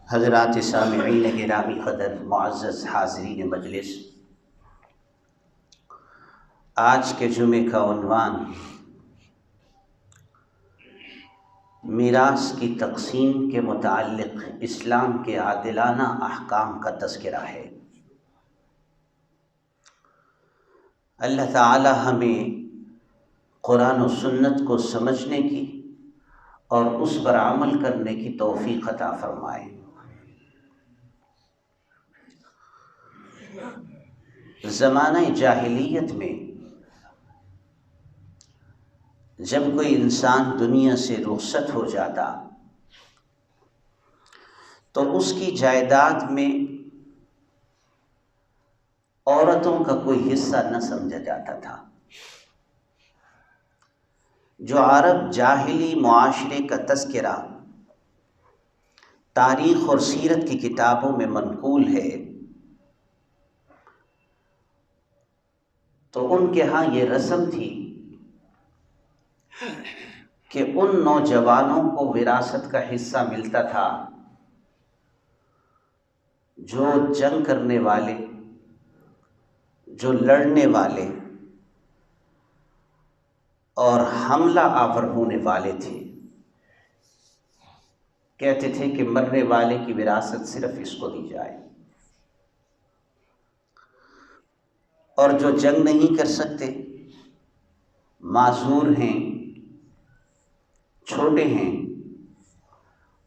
حضرات سامعین گرامی قدر، معزز حاضرین مجلس، آج کے جمعے کا عنوان میراث کی تقسیم کے متعلق اسلام کے عادلانہ احکام کا تذکرہ ہے۔ اللہ تعالی ہمیں قرآن و سنت کو سمجھنے کی اور اس پر عمل کرنے کی توفیق عطا فرمائے۔ زمانہ جاہلیت میں جب کوئی انسان دنیا سے رخصت ہو جاتا تو اس کی جائیداد میں عورتوں کا کوئی حصہ نہ سمجھا جاتا تھا۔ جو عرب جاہلی معاشرے کا تذکرہ تاریخ اور سیرت کی کتابوں میں منقول ہے، تو ان کے ہاں یہ رسم تھی کہ ان نوجوانوں کو وراثت کا حصہ ملتا تھا جو جنگ کرنے والے، جو لڑنے والے اور حملہ آور ہونے والے تھے۔ کہتے تھے کہ مرنے والے کی وراثت صرف اس کو دی جائے، اور جو جنگ نہیں کر سکتے، معذور ہیں، چھوٹے ہیں،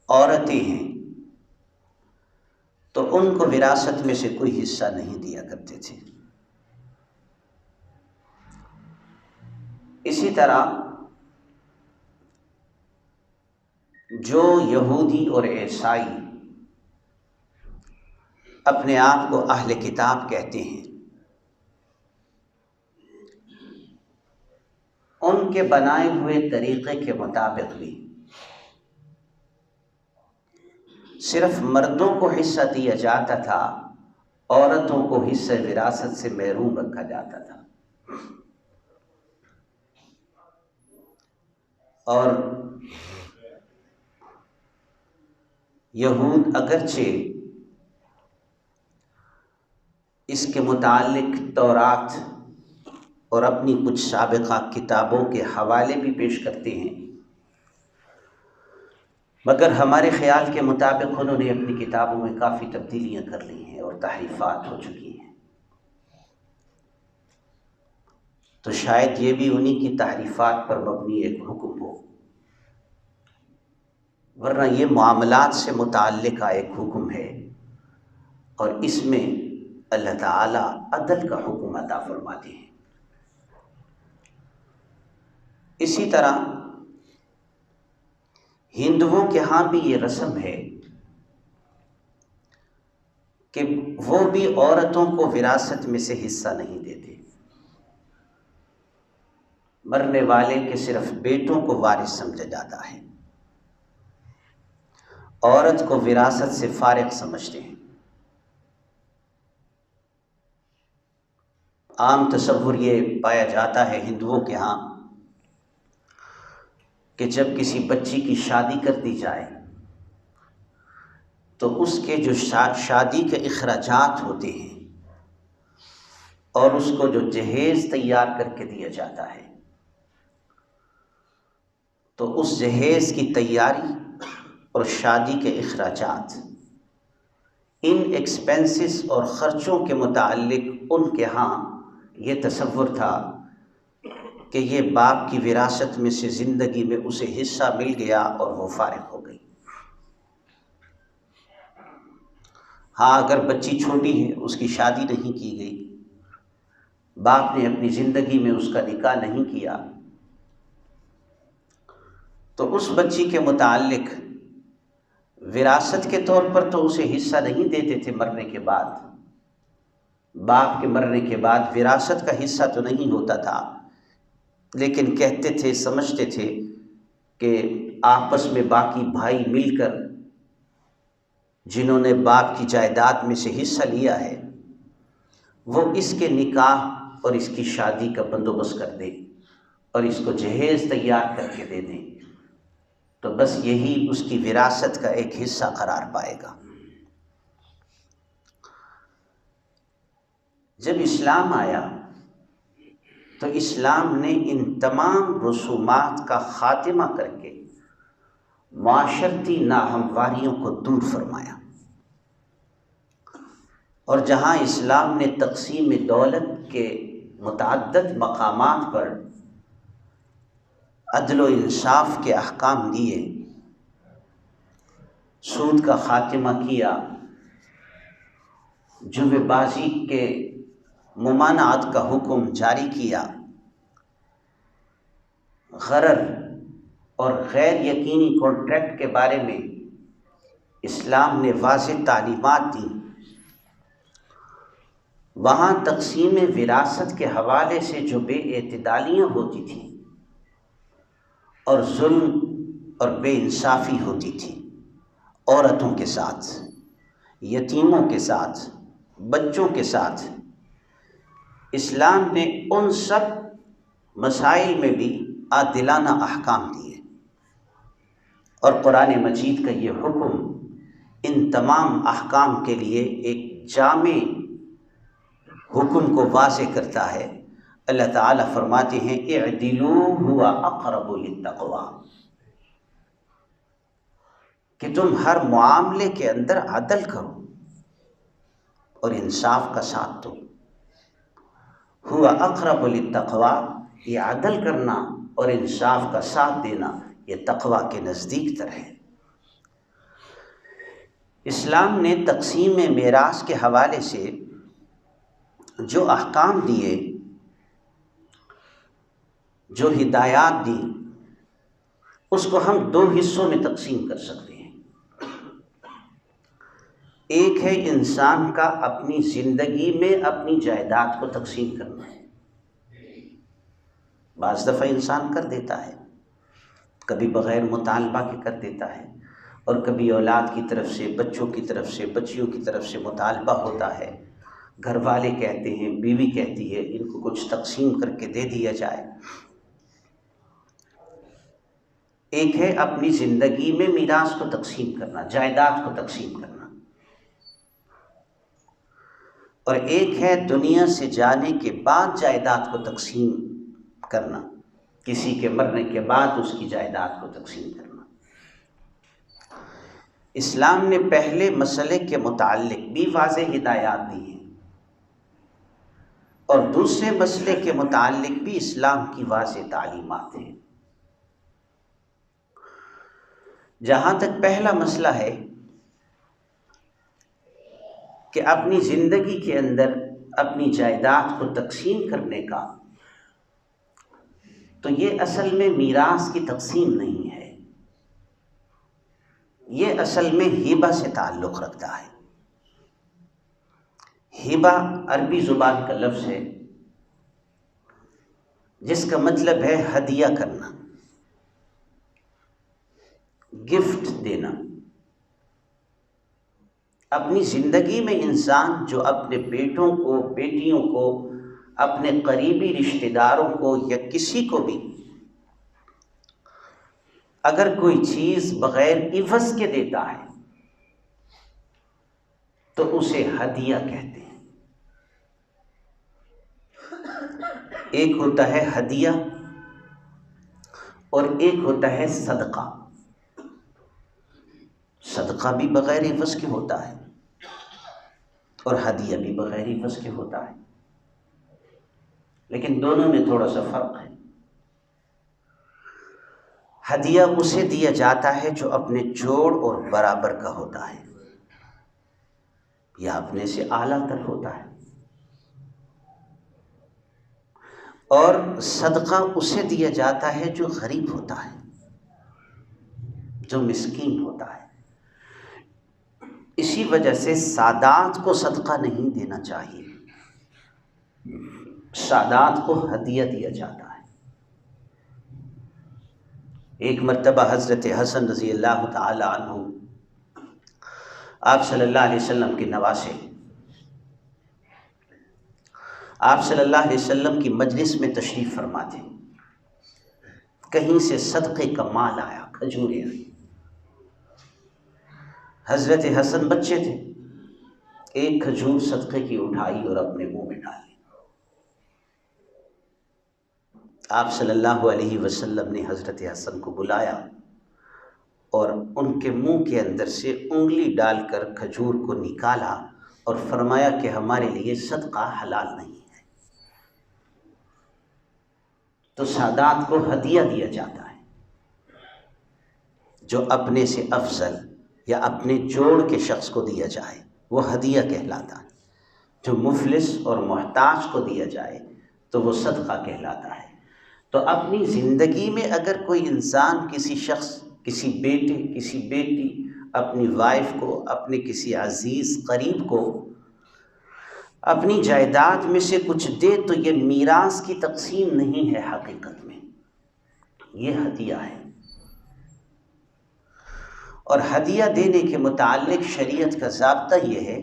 عورتیں ہیں، تو ان کو وراثت میں سے کوئی حصہ نہیں دیا کرتے تھے۔ اسی طرح جو یہودی اور عیسائی اپنے آپ کو اہل کتاب کہتے ہیں، ان کے بنائے ہوئے طریقے کے مطابق بھی صرف مردوں کو حصہ دیا جاتا تھا، عورتوں کو حصہ وراثت سے محروم رکھا جاتا تھا۔ اور یہود اگرچہ اس کے متعلق تورات اور اپنی کچھ سابقہ کتابوں کے حوالے بھی پیش کرتے ہیں، مگر ہمارے خیال کے مطابق انہوں نے اپنی کتابوں میں کافی تبدیلیاں کر لی ہیں اور تحریفات ہو چکی ہیں۔ تو شاید یہ بھی انہی کی تحریفات پر مبنی ایک حکم ہو، ورنہ یہ معاملات سے متعلقہ ایک حکم ہے، اور اس میں اللہ تعالی عدل کا حکم عطا فرماتے ہیں۔ اسی طرح ہندوؤں کے ہاں بھی یہ رسم ہے کہ وہ بھی عورتوں کو وراثت میں سے حصہ نہیں دیتے، مرنے والے کے صرف بیٹوں کو وارث سمجھا جاتا ہے، عورت کو وراثت سے فارغ سمجھتے ہیں۔ عام تصور یہ پایا جاتا ہے ہندوؤں کے ہاں کہ جب کسی بچی کی شادی کر دی جائے تو اس کے جو شادی کے اخراجات ہوتے ہیں اور اس کو جو جہیز تیار کر کے دیا جاتا ہے، تو اس جہیز کی تیاری اور شادی کے اخراجات، ان ایکسپنسز اور خرچوں کے متعلق ان کے ہاں یہ تصور تھا کہ یہ باپ کی وراثت میں سے زندگی میں اسے حصہ مل گیا اور وہ فارغ ہو گئی۔ ہاں، اگر بچی چھوٹی ہے، اس کی شادی نہیں کی گئی، باپ نے اپنی زندگی میں اس کا نکاح نہیں کیا، تو اس بچی کے متعلق وراثت کے طور پر تو اسے حصہ نہیں دیتے تھے۔ مرنے کے بعد، باپ کے مرنے کے بعد وراثت کا حصہ تو نہیں ہوتا تھا، لیکن کہتے تھے، سمجھتے تھے کہ آپس میں باقی بھائی مل کر جنہوں نے باپ کی جائیداد میں سے حصہ لیا ہے، وہ اس کے نکاح اور اس کی شادی کا بندوبست کر دیں اور اس کو جہیز تیار کر کے دے دیں، تو بس یہی اس کی وراثت کا ایک حصہ قرار پائے گا۔ جب اسلام آیا تو اسلام نے ان تمام رسومات کا خاتمہ کر کے معاشرتی ناہمواریوں کو دور فرمایا، اور جہاں اسلام نے تقسیم دولت کے متعدد مقامات پر عدل و انصاف کے احکام دیے، سود کا خاتمہ کیا، جوے بازی کے ممانعت کا حکم جاری کیا، غرر اور غیر یقینی کانٹریکٹ کے بارے میں اسلام نے واضح تعلیمات دیں، وہاں تقسیم وراثت کے حوالے سے جو بے اعتدالیاں ہوتی تھیں اور ظلم اور بے انصافی ہوتی تھی عورتوں کے ساتھ، یتیموں کے ساتھ، بچوں کے ساتھ، اسلام نے ان سب مسائل میں بھی عادلانہ احکام دیے، اور قرآن مجید کا یہ حکم ان تمام احکام کے لیے ایک جامع حکم کو واضح کرتا ہے۔ اللہ تعالیٰ فرماتے ہیں اعدلوا هو اقرب للتقوی، کہ تم ہر معاملے کے اندر عدل کرو اور انصاف کا ساتھ دو۔ هو اقرب للتقوی، یہ عدل کرنا اور انصاف کا ساتھ دینا یہ تقوی کے نزدیک تر ہے۔ اسلام نے تقسیم میراث کے حوالے سے جو احکام دیے، جو ہدایات دی، اس کو ہم دو حصوں میں تقسیم کر سکتے ہیں۔ ایک ہے انسان کا اپنی زندگی میں اپنی جائیداد کو تقسیم کرنا ہے۔ بعض دفعہ انسان کر دیتا ہے، کبھی بغیر مطالبہ کے کر دیتا ہے، اور کبھی اولاد کی طرف سے، بچوں کی طرف سے، بچیوں کی طرف سے مطالبہ ہوتا ہے، گھر والے کہتے ہیں، بیوی کہتی ہے ان کو کچھ تقسیم کر کے دے دیا جائے۔ ایک ہے اپنی زندگی میں میراث کو تقسیم کرنا، جائیداد کو تقسیم کرنا، اور ایک ہے دنیا سے جانے کے بعد جائیداد کو تقسیم کرنا، کسی کے مرنے کے بعد اس کی جائیداد کو تقسیم کرنا۔ اسلام نے پہلے مسئلے کے متعلق بھی واضح ہدایات دی ہیں، اور دوسرے مسئلے کے متعلق بھی اسلام کی واضح تعلیمات ہیں۔ جہاں تک پہلا مسئلہ ہے کہ اپنی زندگی کے اندر اپنی جائیداد کو تقسیم کرنے کا، تو یہ اصل میں میراث کی تقسیم نہیں ہے، یہ اصل میں ہبہ سے تعلق رکھتا ہے۔ ہبہ عربی زبان کا لفظ ہے جس کا مطلب ہے ہدیہ کرنا، گفٹ دینا۔ اپنی زندگی میں انسان جو اپنے بیٹوں کو، بیٹیوں کو، اپنے قریبی رشتہ داروں کو یا کسی کو بھی اگر کوئی چیز بغیر عوض کے دیتا ہے تو اسے ہدیہ کہتے ہیں۔ ایک ہوتا ہے ہدیہ اور ایک ہوتا ہے صدقہ۔ صدقہ بھی بغیر عوض کے ہوتا ہے اور ہدیہ بھی بغیر عوض کے ہوتا ہے، لیکن دونوں میں تھوڑا سا فرق ہے۔ ہدیہ اسے دیا جاتا ہے جو اپنے جوڑ اور برابر کا ہوتا ہے یا اپنے سے اعلیٰ تر ہوتا ہے، اور صدقہ اسے دیا جاتا ہے جو غریب ہوتا ہے، جو مسکین ہوتا ہے۔ اسی وجہ سے سادات کو صدقہ نہیں دینا چاہیے، سادات کو ہدیہ دیا جاتا ہے۔ ایک مرتبہ حضرت حسن رضی اللہ تعالی عنہ آپ صلی اللہ علیہ وسلم کے نواسے، آپ صلی اللہ علیہ وسلم کی مجلس میں تشریف فرما تھے، کہیں سے صدقے کا مال آیا، کھجوریں آئی۔ حضرت حسن بچے تھے، ایک کھجور صدقے کی اٹھائی اور اپنے منہ میں ڈالی۔ آپ صلی اللہ علیہ وسلم نے حضرت حسن کو بلایا اور ان کے منہ کے اندر سے انگلی ڈال کر کھجور کو نکالا اور فرمایا کہ ہمارے لیے صدقہ حلال نہیں ہے۔ تو سادات کو ہدیہ دیا جاتا ہے، جو اپنے سے افضل یا اپنے جوڑ کے شخص کو دیا جائے وہ ہدیہ کہلاتا ہے، جو مفلس اور محتاج کو دیا جائے تو وہ صدقہ کہلاتا ہے۔ تو اپنی زندگی میں اگر کوئی انسان کسی شخص، کسی بیٹے، کسی بیٹی، اپنی وائف کو، اپنے کسی عزیز قریب کو اپنی جائیداد میں سے کچھ دے تو یہ میراث کی تقسیم نہیں ہے، حقیقت میں یہ ہدیہ ہے۔ اور ہدیہ دینے کے متعلق شریعت کا ضابطہ یہ ہے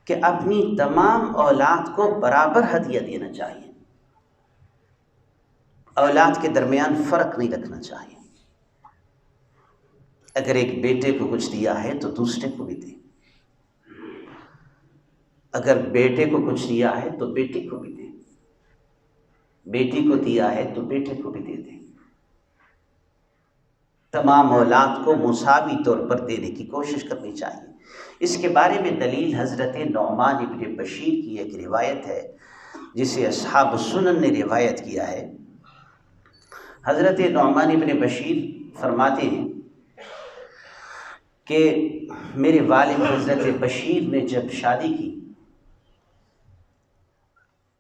کہ اپنی تمام اولاد کو برابر ہدیہ دینا چاہیے، اولاد کے درمیان فرق نہیں رکھنا چاہیے۔ اگر ایک بیٹے کو کچھ دیا ہے تو دوسرے کو بھی دے، اگر بیٹے کو کچھ دیا ہے تو بیٹی کو بھی دے، بیٹی کو دیا ہے تو بیٹے کو بھی دے دیں۔ تمام اولاد کو مساوی طور پر دینے کی کوشش کرنی چاہیے۔ اس کے بارے میں دلیل حضرت نعمان ابن بشیر کی ایک روایت ہے جسے اصحاب سنن نے روایت کیا ہے۔ حضرت نعمان ابن بشیر فرماتے ہیں کہ میرے والد حضرت بشیر نے جب شادی کی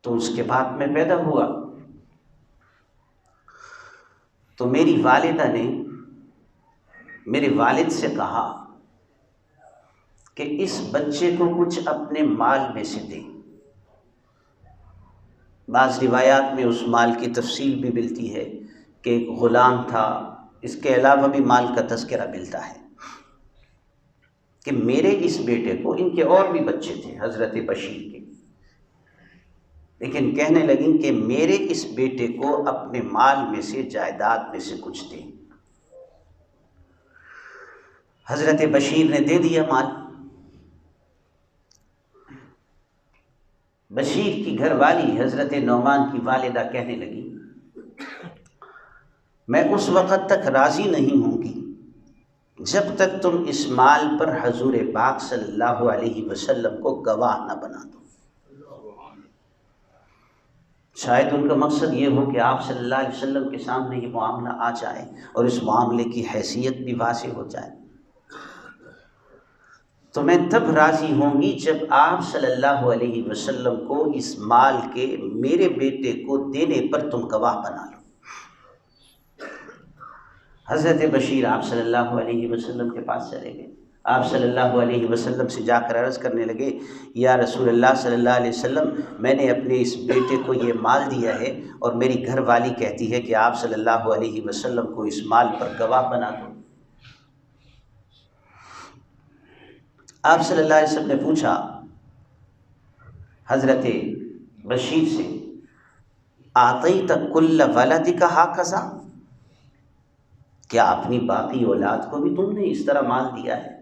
تو اس کے بعد میں پیدا ہوا، تو میری والدہ نے میرے والد سے کہا کہ اس بچے کو کچھ اپنے مال میں سے دیں۔ بعض روایات میں اس مال کی تفصیل بھی ملتی ہے کہ ایک غلام تھا، اس کے علاوہ بھی مال کا تذکرہ ملتا ہے کہ میرے اس بیٹے کو، ان کے اور بھی بچے تھے حضرت بشیر کے، لیکن کہنے لگیں کہ میرے اس بیٹے کو اپنے مال میں سے، جائیداد میں سے کچھ دیں۔ حضرت بشیر نے دے دیا مال۔ بشیر کی گھر والی حضرت نعمان کی والدہ کہنے لگی میں اس وقت تک راضی نہیں ہوں گی جب تک تم اس مال پر حضور پاک صلی اللہ علیہ وسلم کو گواہ نہ بنا دو۔ شاید ان کا مقصد یہ ہو کہ آپ صلی اللہ علیہ وسلم کے سامنے یہ معاملہ آ جائے اور اس معاملے کی حیثیت بھی واضح ہو جائے۔ تو میں تب راضی ہوں گی جب آپ صلی اللہ علیہ وسلم کو اس مال کے میرے بیٹے کو دینے پر تم گواہ بنا لو۔ حضرت بشیر آپ صلی اللہ علیہ وسلم کے پاس چلے گئے۔ آپ صلی اللہ علیہ وسلم سے جا کر عرض کرنے لگے یا رسول اللہ صلی اللہ علیہ وسلم، میں نے اپنے اس بیٹے کو یہ مال دیا ہے اور میری گھر والی کہتی ہے کہ آپ صلی اللہ علیہ وسلم کو اس مال پر گواہ بنا دو۔ آپ صلی اللہ علیہ وسلم نے پوچھا حضرت بشیر سے آتیت کل ولدک ہکذا، کیا اپنی باقی اولاد کو بھی تم نے اس طرح مال دیا ہے؟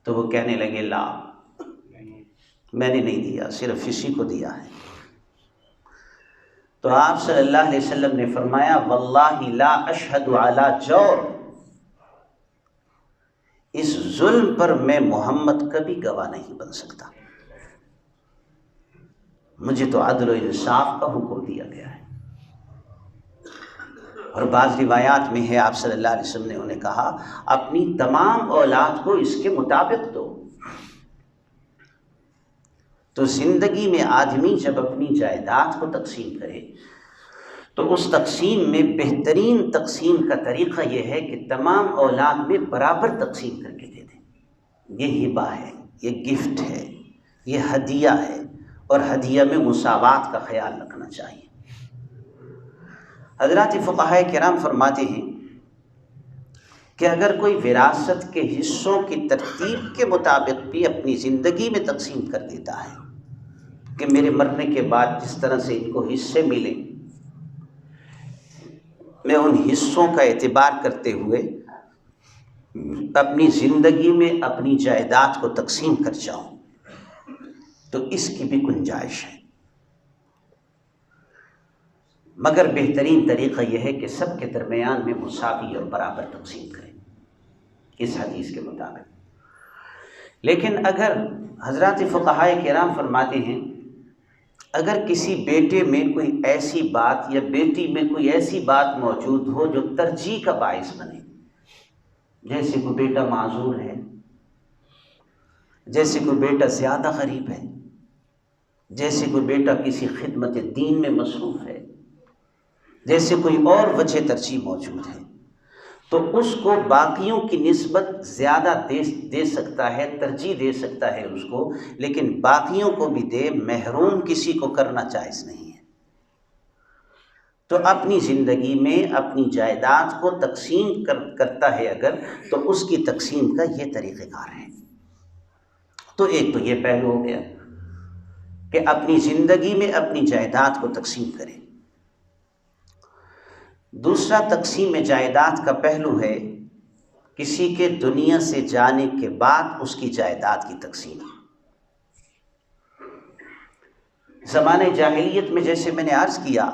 تو وہ کہنے لگے لا، میں نے نہیں دیا، صرف اسی کو دیا ہے۔ تو آپ صلی اللہ علیہ وسلم نے فرمایا واللہ لا اشہد علی جور، اس ظلم پر میں محمد کبھی گواہ نہیں بن سکتا، مجھے تو عدل و انصاف کا حکم دیا گیا ہے۔ اور بعض روایات میں ہے آپ صلی اللہ علیہ وسلم نے انہیں کہا اپنی تمام اولاد کو اس کے مطابق دو۔ تو زندگی میں آدمی جب اپنی جائیداد کو تقسیم کرے تو اس تقسیم میں بہترین تقسیم کا طریقہ یہ ہے کہ تمام اولاد میں برابر تقسیم کر کے دے دیں۔ یہ ہبہ ہے، یہ گفٹ ہے، یہ ہدیہ ہے، اور ہدیہ میں مساوات کا خیال رکھنا چاہیے۔ حضرات فقہاء کرام فرماتے ہیں کہ اگر کوئی وراثت کے حصوں کی ترتیب کے مطابق بھی اپنی زندگی میں تقسیم کر دیتا ہے کہ میرے مرنے کے بعد جس طرح سے ان کو حصے ملیں، میں ان حصوں کا اعتبار کرتے ہوئے اپنی زندگی میں اپنی جائیداد کو تقسیم کر جاؤں تو اس کی بھی گنجائش ہے، مگر بہترین طریقہ یہ ہے کہ سب کے درمیان میں مساوی اور برابر تقسیم کریں اس حدیث کے مطابق۔ لیکن اگر حضرات فقہائے کرام فرماتے ہیں اگر کسی بیٹے میں کوئی ایسی بات یا بیٹی میں کوئی ایسی بات موجود ہو جو ترجیح کا باعث بنے، جیسے کوئی بیٹا معذور ہے، جیسے کوئی بیٹا زیادہ غریب ہے، جیسے کوئی بیٹا کسی خدمت دین میں مصروف ہے، جیسے کوئی اور وجہ ترجیح موجود ہے، تو اس کو باقیوں کی نسبت زیادہ دے سکتا ہے، ترجیح دے سکتا ہے اس کو، لیکن باقیوں کو بھی دے، محروم کسی کو کرنا جائز نہیں ہے۔ تو اپنی زندگی میں اپنی جائیداد کو تقسیم کرتا ہے اگر، تو اس کی تقسیم کا یہ طریقہ کار ہے۔ تو ایک تو یہ پہلو ہو گیا کہ اپنی زندگی میں اپنی جائیداد کو تقسیم کریں۔ دوسرا تقسیم جائیداد کا پہلو ہے کسی کے دنیا سے جانے کے بعد اس کی جائیداد کی تقسیم۔ زمانے جاہلیت میں جیسے میں نے عرض کیا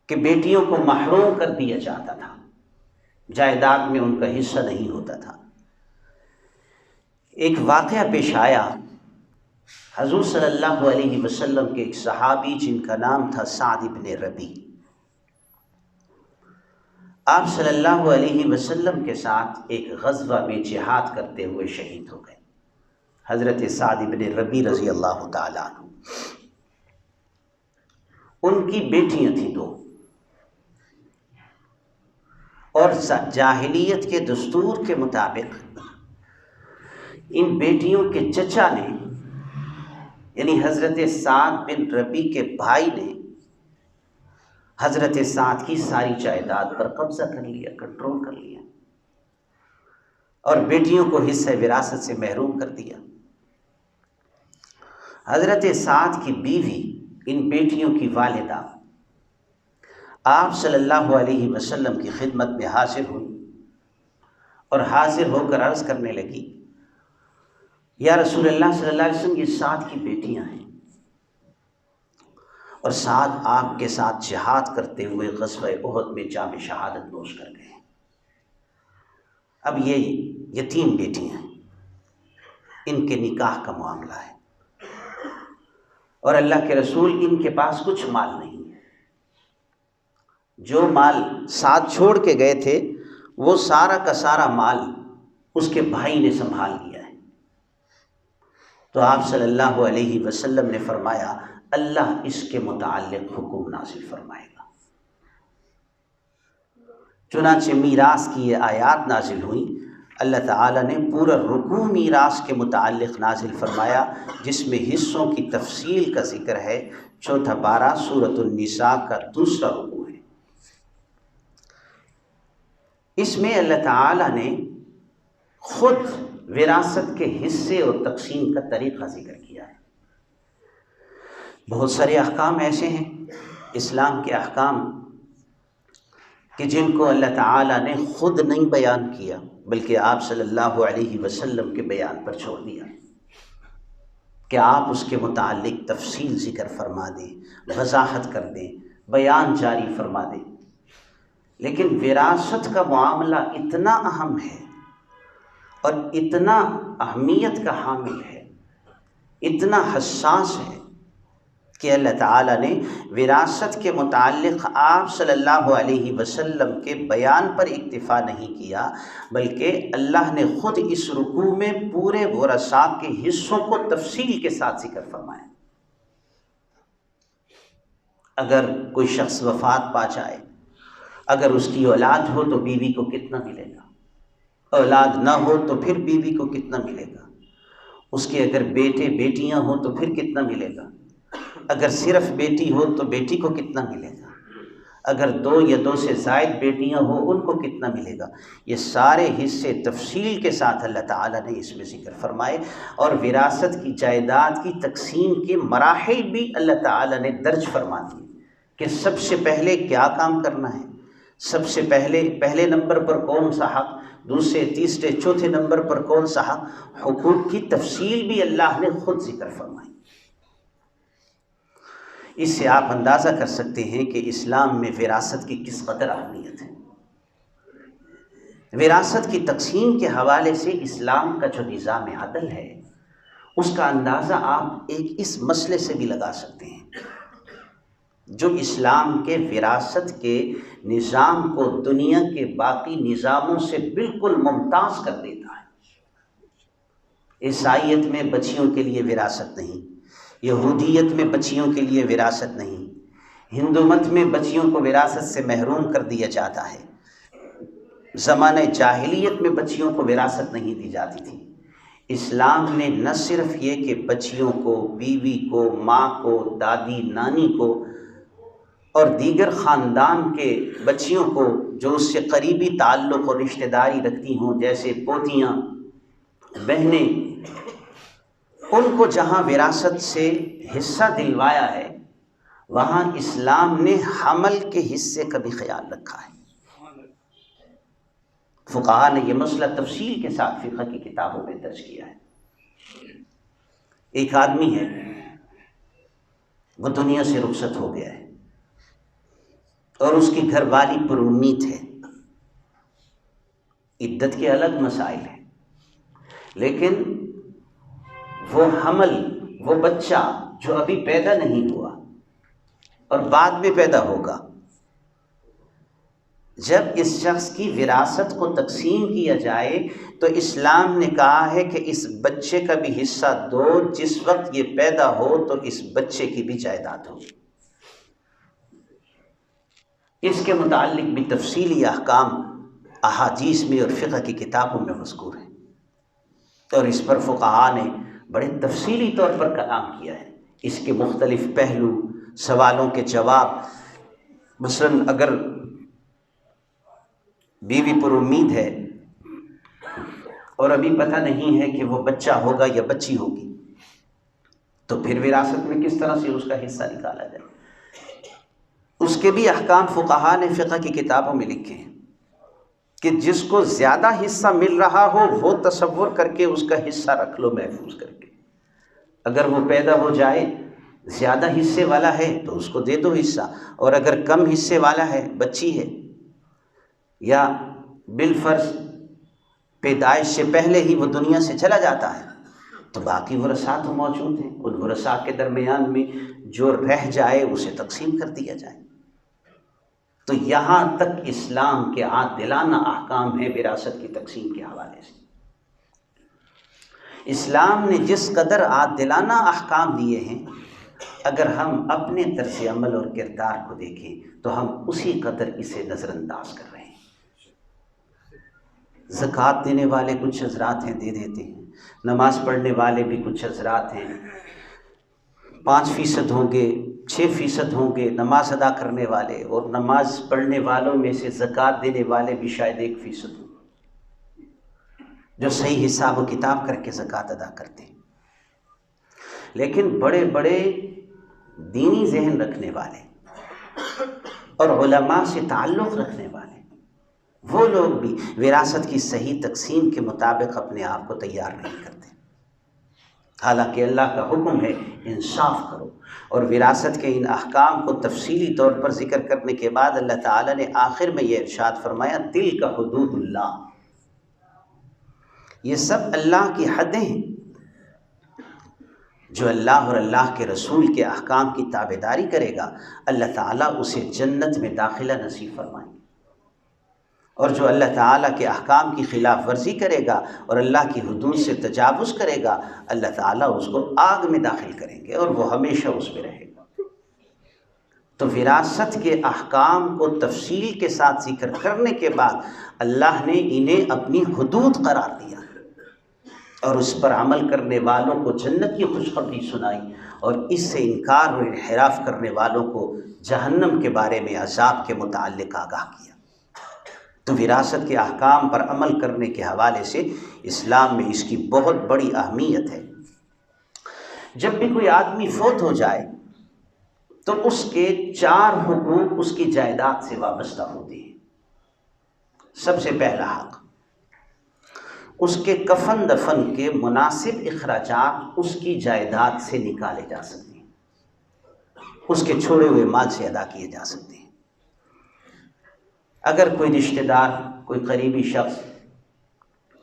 کہ بیٹیوں کو محروم کر دیا جاتا تھا، جائیداد میں ان کا حصہ نہیں ہوتا تھا۔ ایک واقعہ پیش آیا، حضور صلی اللہ علیہ وسلم کے ایک صحابی جن کا نام تھا سعد بن ربیع، آپ صلی اللہ علیہ وسلم کے ساتھ ایک غزوہ میں جہاد کرتے ہوئے شہید ہو گئے۔ حضرت سعد بن ربیع رضی اللہ تعالیٰ عنہ، ان کی بیٹیاں تھیں دو، اور جاہلیت کے دستور کے مطابق ان بیٹیوں کے چچا نے، یعنی حضرت سعد بن ربیع کے بھائی نے، حضرت سعد کی ساری جائیداد پر قبضہ کر لیا، کنٹرول کر لیا، اور بیٹیوں کو حصہ وراثت سے محروم کر دیا۔ حضرت سعد کی بیوی ان بیٹیوں کی والدہ آپ صلی اللہ علیہ وسلم کی خدمت میں حاضر ہوئی اور حاضر ہو کر عرض کرنے لگی، یا رسول اللہ صلی اللہ علیہ وسلم، یہ سعد کی بیٹیاں ہیں، اور سعد آپ کے ساتھ جہاد کرتے ہوئے غزوہ احد میں جام شہادت نوش کر گئے۔ اب یہ یتیم بیٹیاں ہیں، ان کے نکاح کا معاملہ ہے، اور اللہ کے رسول ان کے پاس کچھ مال نہیں ہے۔ جو مال ساتھ چھوڑ کے گئے تھے وہ سارا کا سارا مال اس کے بھائی نے سنبھال لیا ہے۔ تو آپ صلی اللہ علیہ وسلم نے فرمایا اللہ اس کے متعلق حکم نازل فرمائے گا۔ چنانچہ میراث کی یہ آیات نازل ہوئیں، اللہ تعالیٰ نے پورا رکوع میراث کے متعلق نازل فرمایا، جس میں حصوں کی تفصیل کا ذکر ہے۔ چوتھا پارہ سورۃ النساء کا دوسرا رکوع ہے۔ اس میں اللہ تعالیٰ نے خود وراثت کے حصے اور تقسیم کا طریقہ ذکر کیا ہے۔ بہت سارے احکام ایسے ہیں اسلام کے احکام کہ جن کو اللہ تعالیٰ نے خود نہیں بیان کیا، بلکہ آپ صلی اللہ علیہ وسلم کے بیان پر چھوڑ دیا کہ آپ اس کے متعلق تفصیل ذکر فرما دیں، وضاحت کر دیں، بیان جاری فرما دیں۔ لیکن وراثت کا معاملہ اتنا اہم ہے اور اتنا اہمیت کا حامل ہے، اتنا حساس ہے کہ اللہ تعالیٰ نے وراثت کے متعلق آپ صلی اللہ علیہ وسلم کے بیان پر اکتفا نہیں کیا، بلکہ اللہ نے خود اس رکوع میں پورے ورثاء کے حصوں کو تفصیل کے ساتھ ذکر فرمایا۔ اگر کوئی شخص وفات پا جائے، اگر اس کی اولاد ہو تو بیوی کو کتنا ملے گا، اولاد نہ ہو تو پھر بیوی کو کتنا ملے گا، اس کے اگر بیٹے بیٹیاں ہوں تو پھر کتنا ملے گا، اگر صرف بیٹی ہو تو بیٹی کو کتنا ملے گا، اگر دو یا دو سے زائد بیٹیاں ہوں ان کو کتنا ملے گا۔ یہ سارے حصے تفصیل کے ساتھ اللہ تعالیٰ نے اس میں ذکر فرمائے، اور وراثت کی جائیداد کی تقسیم کے مراحل بھی اللہ تعالیٰ نے درج فرما دیے کہ سب سے پہلے کیا کام کرنا ہے، سب سے پہلے نمبر پر کون سا حق، دوسرے تیسرے چوتھے نمبر پر کون سا حق، حقوق کی تفصیل بھی اللہ نے خود ذکر فرمائی۔ اس سے آپ اندازہ کر سکتے ہیں کہ اسلام میں وراثت کی کس قدر اہمیت ہے۔ وراثت کی تقسیم کے حوالے سے اسلام کا جو نظام عدل ہے اس کا اندازہ آپ ایک اس مسئلے سے بھی لگا سکتے ہیں جو اسلام کے وراثت کے نظام کو دنیا کے باقی نظاموں سے بالکل ممتاز کر دیتا ہے۔ عیسائیت میں بچیوں کے لیے وراثت نہیں، یہودیت میں بچیوں کے لیے وراثت نہیں، ہندو مت میں بچیوں کو وراثت سے محروم کر دیا جاتا ہے، زمانہ جاہلیت میں بچیوں کو وراثت نہیں دی جاتی تھی۔ اسلام نے نہ صرف یہ کہ بچیوں کو، بیوی کو، ماں کو، دادی نانی کو اور دیگر خاندان کے بچیوں کو جو اس سے قریبی تعلق اور رشتہ داری رکھتی ہوں جیسے پوتیاں، بہنیں، ان کو جہاں وراثت سے حصہ دلوایا ہے وہاں اسلام نے حمل کے حصے کا بھی خیال رکھا ہے۔ فقہاء نے یہ مسئلہ تفصیل کے ساتھ فقہ کی کتابوں میں درج کیا ہے۔ ایک آدمی ہے، وہ دنیا سے رخصت ہو گیا ہے اور اس کی گھر والی پر امید ہے۔ عدت کے الگ مسائل ہیں، لیکن وہ حمل، وہ بچہ جو ابھی پیدا نہیں ہوا اور بعد میں پیدا ہوگا، جب اس شخص کی وراثت کو تقسیم کیا جائے تو اسلام نے کہا ہے کہ اس بچے کا بھی حصہ دو، جس وقت یہ پیدا ہو تو اس بچے کی بھی جائیداد ہو۔ اس کے متعلق بھی تفصیلی احکام احادیث میں اور فقہ کی کتابوں میں مذکور ہیں، اور اس پر فقہاء نے بڑے تفصیلی طور پر کلام کیا ہے۔ اس کے مختلف پہلو، سوالوں کے جواب، مثلاً اگر بیوی پر امید ہے اور ابھی پتہ نہیں ہے کہ وہ بچہ ہوگا یا بچی ہوگی تو پھر وراثت میں کس طرح سے اس کا حصہ نکالا جائے، اس کے بھی احکام فقہاء نے فقہ کی کتابوں میں لکھے ہیں کہ جس کو زیادہ حصہ مل رہا ہو وہ تصور کر کے اس کا حصہ رکھ لو محفوظ کر کے، اگر وہ پیدا ہو جائے زیادہ حصے والا ہے تو اس کو دے دو حصہ، اور اگر کم حصے والا ہے، بچی ہے یا بالفرض پیدائش سے پہلے ہی وہ دنیا سے چلا جاتا ہے تو باقی ورثاء تو موجود ہیں، ان ورثاء کے درمیان میں جو رہ جائے اسے تقسیم کر دیا جائے۔ تو یہاں تک اسلام کے عادلانہ احکام ہیں وراثت کی تقسیم کے حوالے سے۔ اسلام نے جس قدر عادلانہ احکام دیے ہیں، اگر ہم اپنے طرز عمل اور کردار کو دیکھیں تو ہم اسی قدر اسے نظر انداز کر رہے ہیں۔ زکوٰۃ دینے والے کچھ حضرات ہیں، دے دیتے ہیں، نماز پڑھنے والے بھی کچھ حضرات ہیں، 5% ہوں گے، 6% ہوں گے نماز ادا کرنے والے، اور نماز پڑھنے والوں میں سے زکوٰۃ دینے والے بھی شاید 1% ہوں جو صحیح حساب و کتاب کر کے زکوٰۃ ادا کرتے ہیں۔ لیکن بڑے بڑے دینی ذہن رکھنے والے اور علماء سے تعلق رکھنے والے وہ لوگ بھی وراثت کی صحیح تقسیم کے مطابق اپنے آپ کو تیار نہیں کرتے، حالانکہ اللہ کا حکم ہے انصاف کرو۔ اور وراثت کے ان احکام کو تفصیلی طور پر ذکر کرنے کے بعد اللہ تعالیٰ نے آخر میں یہ ارشاد فرمایا، تلک حدود اللہ، یہ سب اللہ کی حدیں ہیں، جو اللہ اور اللہ کے رسول کے احکام کی تابعداری کرے گا اللہ تعالیٰ اسے جنت میں داخلہ نصیب فرمائیں گے، اور جو اللہ تعالیٰ کے احکام کی خلاف ورزی کرے گا اور اللہ کی حدود سے تجاوز کرے گا اللہ تعالیٰ اس کو آگ میں داخل کریں گے اور وہ ہمیشہ اس میں رہے گا۔ تو وراثت کے احکام کو تفصیل کے ساتھ ذکر کرنے کے بعد اللہ نے انہیں اپنی حدود قرار دیا اور اس پر عمل کرنے والوں کو جنت کی خوشخبری سنائی، اور اس سے انکار اور انحراف کرنے والوں کو جہنم کے بارے میں عذاب کے متعلق آگاہ کیا۔ تو وراثت کے احکام پر عمل کرنے کے حوالے سے اسلام میں اس کی بہت بڑی اہمیت ہے۔ جب بھی کوئی آدمی فوت ہو جائے تو اس کے 4 حقوق اس کی جائیداد سے وابستہ ہوتے ہیں۔ سب سے پہلا حق، اس کے کفن دفن کے مناسب اخراجات اس کی جائیداد سے نکالے جا سکتے ہیں، اس کے چھوڑے ہوئے مال سے ادا کیے جا سکتے ہیں۔ اگر کوئی رشتہ دار، کوئی قریبی شخص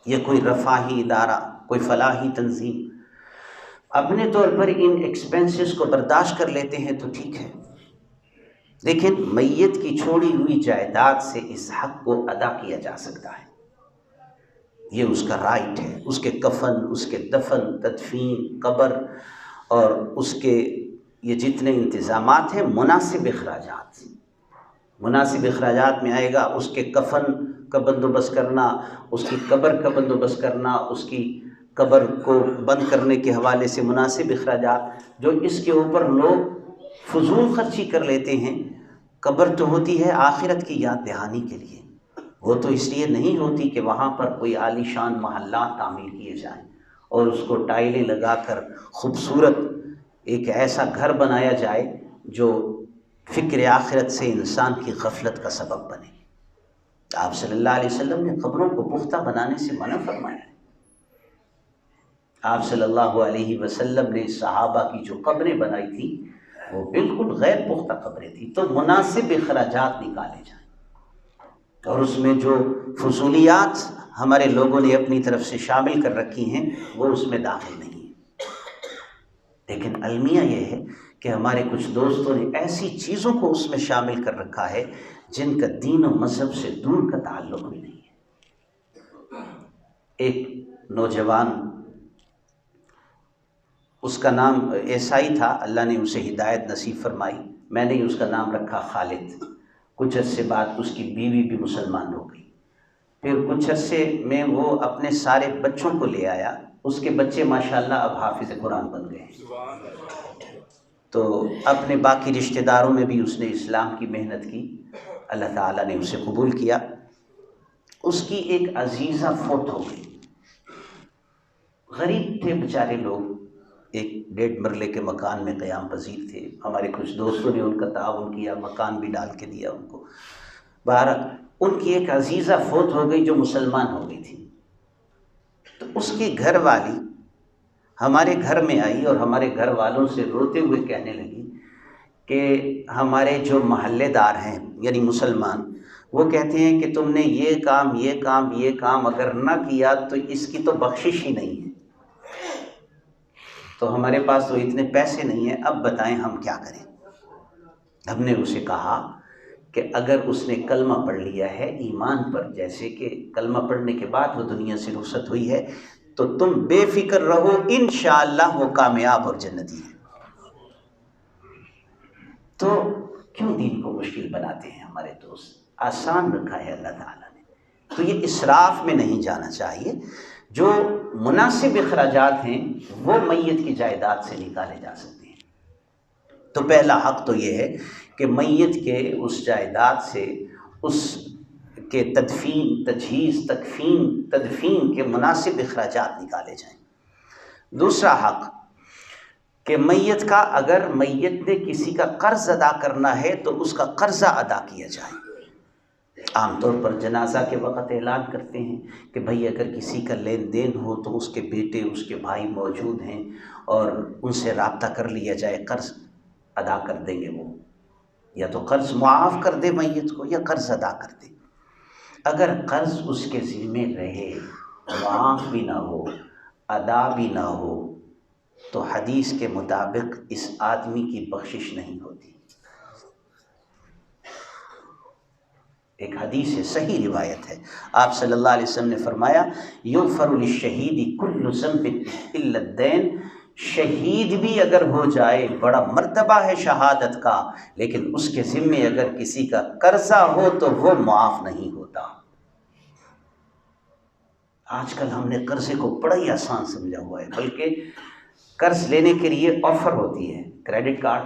یا کوئی رفاہی ادارہ، کوئی فلاحی تنظیم اپنے طور پر ان ایکسپنسز کو برداشت کر لیتے ہیں تو ٹھیک ہے، لیکن میت کی چھوڑی ہوئی جائیداد سے اس حق کو ادا کیا جا سکتا ہے، یہ اس کا رائٹ ہے۔ اس کے کفن، اس کے دفن، تدفین، قبر اور اس کے یہ جتنے انتظامات ہیں، مناسب اخراجات، مناسب اخراجات میں آئے گا اس کے کفن کا بندوبست کرنا، اس کی قبر کا بندوبست کرنا، اس کی قبر کو بند کرنے کے حوالے سے مناسب اخراجات۔ جو اس کے اوپر لوگ فضول خرچی کر لیتے ہیں، قبر تو ہوتی ہے آخرت کی یاد دہانی کے لیے، وہ تو اس لیے نہیں ہوتی کہ وہاں پر کوئی عالی شان محلات تعمیر کیے جائیں اور اس کو ٹائلیں لگا کر خوبصورت ایک ایسا گھر بنایا جائے جو فکر آخرت سے انسان کی غفلت کا سبب بنے۔ آپ صلی اللہ علیہ وسلم نے قبروں کو پختہ بنانے سے منع فرمایا ہے۔ آپ صلی اللہ علیہ وسلم نے صحابہ کی جو قبریں بنائی تھیں وہ بالکل غیر پختہ قبریں تھیں، تو مناسب اخراجات نکالے جائیں، اور اس میں جو فضولیات ہمارے لوگوں نے اپنی طرف سے شامل کر رکھی ہیں وہ اس میں داخل نہیں ہیں۔ لیکن المیہ یہ ہے کہ ہمارے کچھ دوستوں نے ایسی چیزوں کو اس میں شامل کر رکھا ہے جن کا دین و مذہب سے دور کا تعلق بھی نہیں ہے۔ ایک نوجوان، اس کا نام عیسائی تھا، اللہ نے اسے ہدایت نصیب فرمائی، میں نے اس کا نام رکھا خالد۔ کچھ عرصے بعد اس کی بیوی بھی مسلمان ہو گئی، پھر کچھ عرصے میں وہ اپنے سارے بچوں کو لے آیا، اس کے بچے ماشاءاللہ اب حافظ قرآن بن گئے ہیں۔ تو اپنے باقی رشتہ داروں میں بھی اس نے اسلام کی محنت کی، اللہ تعالیٰ نے اسے قبول کیا۔ اس کی ایک عزیزہ فوت ہو گئی، غریب تھے بیچارے لوگ، ایک 1.5 مرلے کے مکان میں قیام پذیر تھے، ہمارے کچھ دوستوں نے ان کا تعاون کیا، مکان بھی ڈال کے دیا ان کو۔ بہرحال ان کی ایک عزیزہ فوت ہو گئی جو مسلمان ہو گئی تھی، تو اس کی گھر والی ہمارے گھر میں آئی اور ہمارے گھر والوں سے روتے ہوئے کہنے لگی کہ ہمارے جو محلے دار ہیں یعنی مسلمان، وہ کہتے ہیں کہ تم نے یہ کام یہ کام یہ کام اگر نہ کیا تو اس کی تو بخشش ہی نہیں ہے، تو ہمارے پاس تو اتنے پیسے نہیں ہیں، اب بتائیں ہم کیا کریں۔ ہم نے اسے کہا کہ اگر اس نے کلمہ پڑھ لیا ہے ایمان پر، جیسے کہ کلمہ پڑھنے کے بعد وہ دنیا سے رخصت ہوئی ہے، تو تم بے فکر رہو، انشاءاللہ وہ کامیاب اور جنتی ہے۔ تو کیوں دین کو مشکل بناتے ہیں ہمارے دوست؟ آسان رکھا ہے اللہ تعالیٰ نے، تو یہ اسراف میں نہیں جانا چاہیے۔ جو مناسب اخراجات ہیں وہ میت کی جائیداد سے نکالے جا سکتے ہیں۔ تو پہلا حق تو یہ ہے کہ میت کے اس جائیداد سے اس کے تدفین، تجہیز، تدفین کے مناسب اخراجات نکالے جائیں۔ دوسرا حق کہ میت کا، اگر میت نے کسی کا قرض ادا کرنا ہے تو اس کا قرضہ ادا کیا جائے۔ عام طور پر جنازہ کے وقت اعلان کرتے ہیں کہ بھئی اگر کسی کا لین دین ہو تو اس کے بیٹے، اس کے بھائی موجود ہیں اور ان سے رابطہ کر لیا جائے، قرض ادا کر دیں گے، وہ یا تو قرض معاف کر دے میت کو یا قرض ادا کر دے۔ اگر قرض اس کے ذمے رہے، معاف بھی نہ ہو، ادا بھی نہ ہو، تو حدیث کے مطابق اس آدمی کی بخشش نہیں ہوتی۔ ایک حدیث ہے، صحیح روایت ہے، آپ صلی اللہ علیہ وسلم نے فرمایا یغفر للشہید کل ذنب الا الدین، شہید بھی اگر ہو جائے، بڑا مرتبہ ہے شہادت کا، لیکن اس کے ذمے اگر کسی کا قرضہ ہو تو وہ معاف نہیں ہوتا۔ آج کل ہم نے قرضے کو بڑا ہی آسان سمجھا ہوا ہے، بلکہ قرض لینے کے لیے آفر ہوتی ہے، کریڈٹ کارڈ،